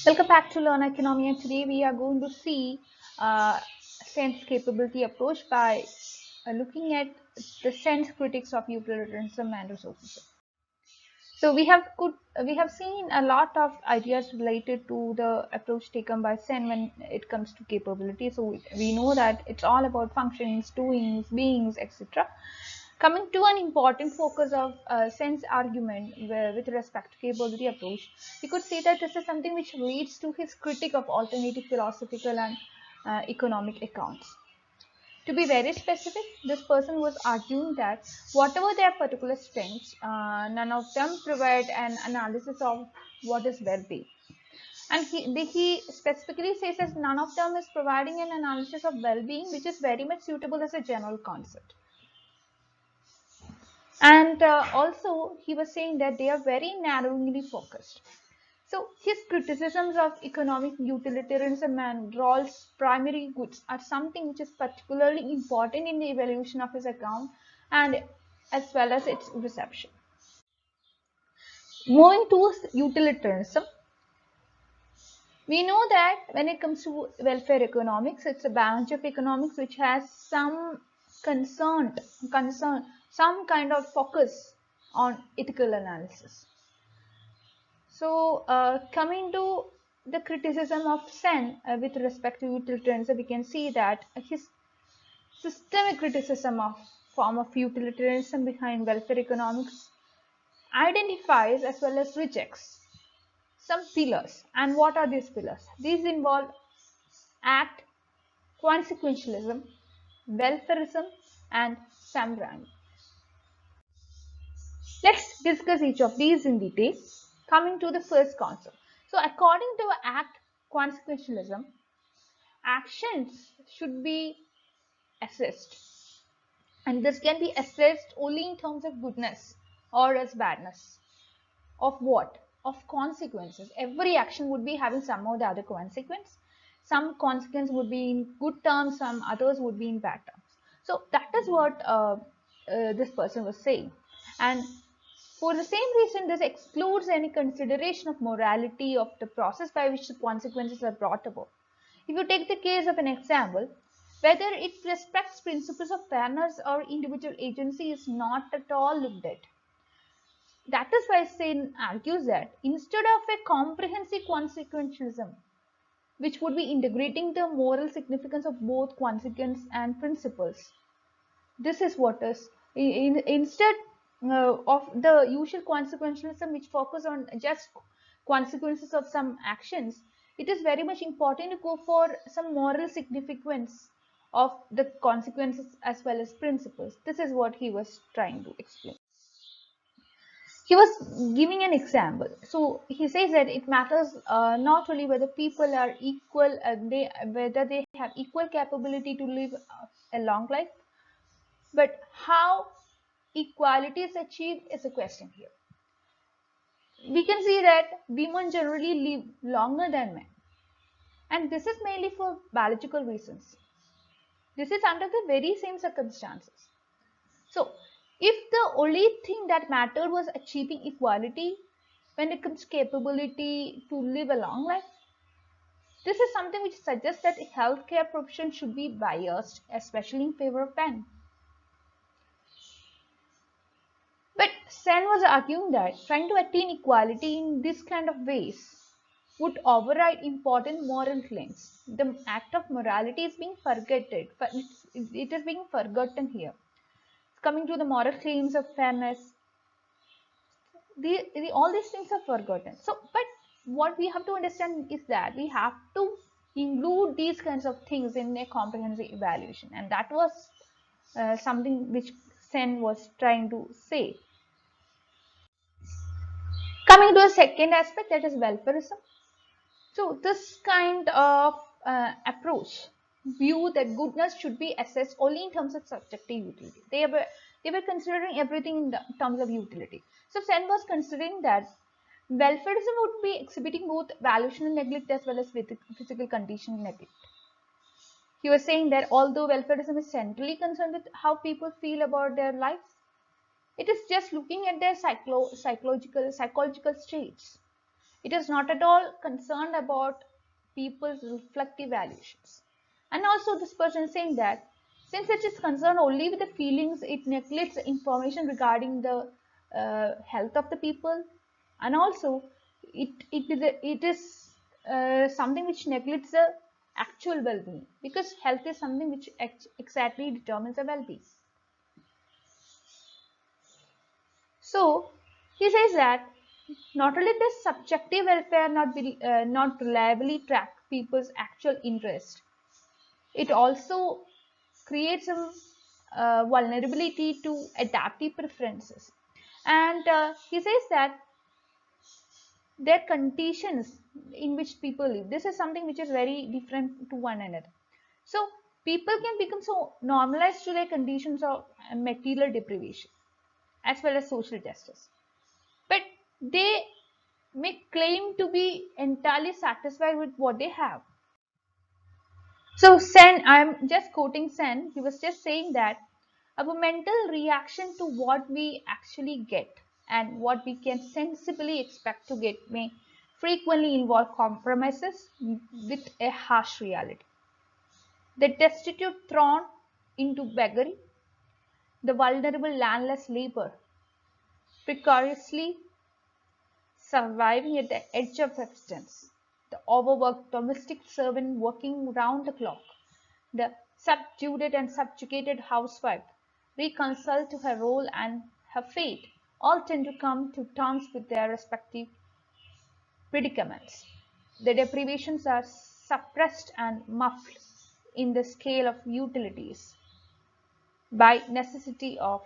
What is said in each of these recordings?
Welcome back to Learn Oikonomia. Today we are going to see sense capability approach by looking at the sense critiques of utilitarianism and resourcism. So we have seen a lot of ideas related to the approach taken by Sen when it comes to capability. So we know that it's all about functions, doings, beings, etc. Coming to an important focus of Sen's argument with respect to capability approach, we could say that this is something which leads to his critique of alternative philosophical and economic accounts. To be very specific, this person was arguing that whatever their particular strengths, none of them provide an analysis of what is well-being. And he specifically says that none of them is providing an analysis of well-being which is very much suitable as a general concept. And also he was saying that they are very narrowly focused. So his criticisms of economic utilitarianism and Rawls' primary goods are something which is particularly important in the evaluation of his account and as well as its reception. Moving to utilitarianism, we know that when it comes to welfare economics, it's a branch of economics which has some concern, some kind of focus on ethical analysis. So coming to the criticism of Sen with respect to utilitarianism, we can see that his systemic criticism of form of utilitarianism behind welfare economics identifies as well as rejects some pillars. And what are these pillars? These involve act, consequentialism, welfarism, and sambrani. Let's discuss each of these in detail. Coming to the first concept. So according to act consequentialism, actions should be assessed, and this can be assessed only in terms of goodness or as badness. Of what? Of consequences. Every action would be having some or the other consequence. Some consequence would be in good terms, some others would be in bad terms. So that is what this person was saying. And for the same reason, this excludes any consideration of morality of the process by which the consequences are brought about. If you take the case of an example, whether it respects principles of fairness or individual agency is not at all looked at. That is why Sen argues that instead of a comprehensive consequentialism, which would be integrating the moral significance of both consequence and principles, this is what is instead of the usual consequentialism which focus on just consequences of some actions, it is very much important to go for some moral significance of the consequences as well as principles. This is what he was trying to explain. He was giving an example. So he says that it matters not only whether people are equal, whether they have equal capability to live a long life, but how equality is achieved is a question here. We can see that women generally live longer than men, and this is mainly for biological reasons. This is under the very same circumstances. So if the only thing that mattered was achieving equality when it comes to capability to live a long life, this is something which suggests that healthcare profession should be biased, especially in favor of men. But Sen was arguing that trying to attain equality in this kind of ways would override important moral claims. The act of morality is being forgotten. It is being forgotten here. Coming to the moral claims of fairness, all these things are forgotten. So, but what we have to understand is that we have to include these kinds of things in a comprehensive evaluation, and that was something which Sen was trying to say. Coming to a second aspect, that is welfarism. So this kind of approach view that goodness should be assessed only in terms of subjective utility. They were considering everything in terms of utility. So Sen was considering that welfarism would be exhibiting both valuational neglect as well as physical condition neglect. He was saying that although welfarism is centrally concerned with how people feel about their lives, it is just looking at their psychological states. It is not at all concerned about people's reflective evaluations. And also this person is saying that since it is concerned only with the feelings, it neglects information regarding the health of the people, and also it is something which neglects the actual well-being, because health is something which exactly determines the well-being. So he says that not only does subjective welfare not reliably track people's actual interest, it also creates some vulnerability to adaptive preferences. And he says that their conditions in which people live, this is something which is very different to one another. So people can become so normalized to their conditions of material deprivation as well as social justice, but they may claim to be entirely satisfied with what they have. So Sen, I'm just quoting Sen, he was just saying that our mental reaction to what we actually get and what we can sensibly expect to get may frequently involve compromises with a harsh reality. The destitute thrown into beggary, the vulnerable landless labor, precariously surviving at the edge of existence, the overworked domestic servant working round the clock, the subjugated and subjugated housewife, reconciled to her role and her fate, all tend to come to terms with their respective predicaments. The deprivations are suppressed and muffled in the scale of utilities by necessity of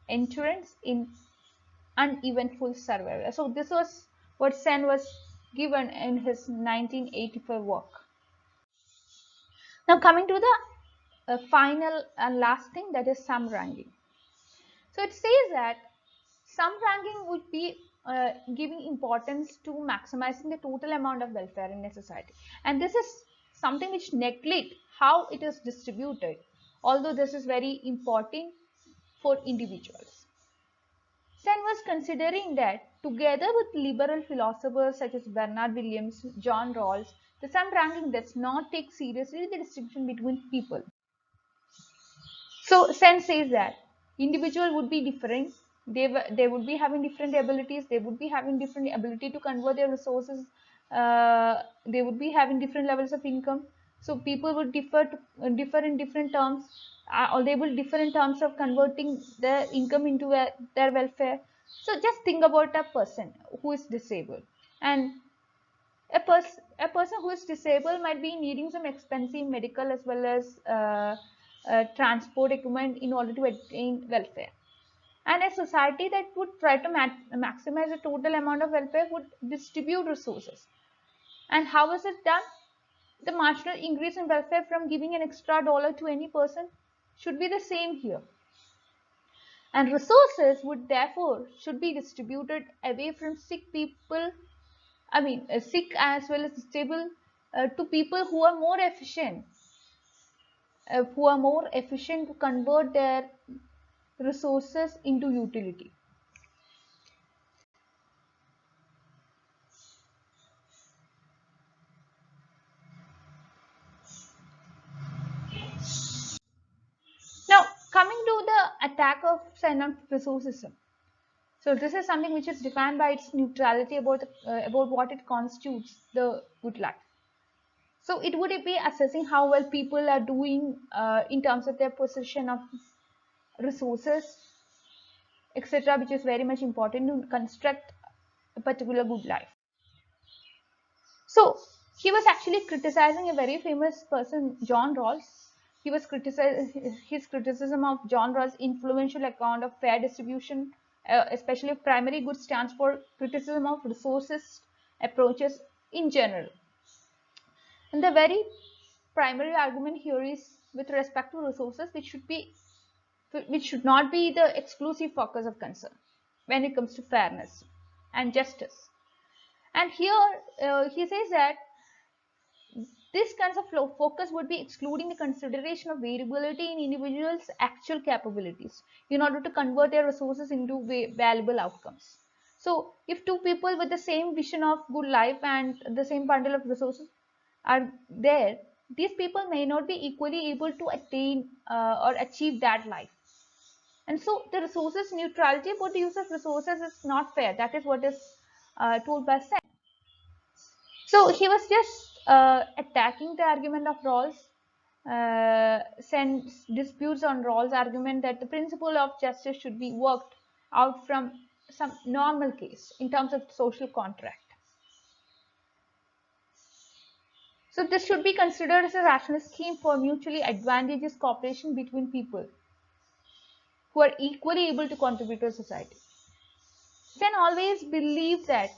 endurance in uneventful survival. So this was what Sen was given in his 1984 work. Now coming to the final and last thing, that is sum ranking. So it says that sum ranking would be giving importance to maximizing the total amount of welfare in a society, and this is something which neglect how it is distributed, although this is very important for individuals. Sen was considering that together with liberal philosophers such as Bernard Williams, John Rawls, the sum ranking does not take seriously the distinction between people. So Sen says that individual would be different. They would be having different abilities. They would be having different ability to convert their resources. They would be having different levels of income. So people would differ in different terms, or they will differ in terms of converting their income into their welfare. So just think about a person who is disabled, and a person who is disabled might be needing some expensive medical as well as transport equipment in order to attain welfare, and a society that would try to maximize the total amount of welfare would distribute resources. And how is it done? The marginal increase in welfare from giving an extra dollar to any person should be the same here, and resources would therefore should be distributed away from sick people, sick as well as stable, to people who are more efficient to convert their resources into utility. Now, coming to the attack of Sens Resourcism. So this is something which is defined by its neutrality about what it constitutes the good life. So it would be assessing how well people are doing in terms of their possession of resources, etc., which is very much important to construct a particular good life. So he was actually criticizing a very famous person, John Rawls. He was criticizing his criticism of John Rawls' influential account of fair distribution, especially if primary goods, stands for criticism of resources approaches in general. And the very primary argument here is with respect to resources, which should not be the exclusive focus of concern when it comes to fairness and justice. And here he says that this kinds of focus would be excluding the consideration of variability in individuals' actual capabilities in order to convert their resources into valuable outcomes. So if two people with the same vision of good life and the same bundle of resources are there, these people may not be equally able to attain or achieve that life. And so the resources neutrality about the use of resources is not fair. That is what is told by Sen. So he was just attacking the argument of Rawls. Sen's disputes on Rawls' argument that the principle of justice should be worked out from some normal case in terms of social contract. So this should be considered as a rational scheme for mutually advantageous cooperation between people who are equally able to contribute to society. Sen always believed that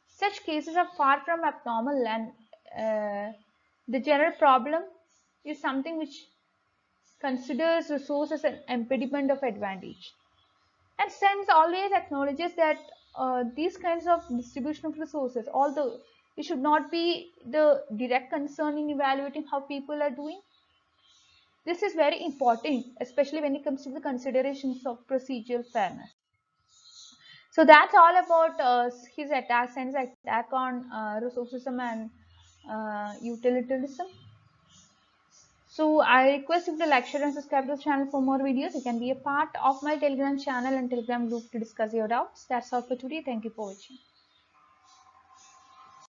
such cases are far from abnormal, and the general problem is something which considers resource as an impediment of advantage. And Sens always acknowledges that these kinds of distribution of resources, although it should not be the direct concern in evaluating how people are doing, this is very important, especially when it comes to the considerations of procedural fairness. So that's all about his attack, Sen's attack on resourcism and utilitarianism. So I request you to like, share and subscribe to the channel for more videos. You can be a part of my Telegram channel and Telegram group to discuss your doubts. That's all for today. Thank you for watching.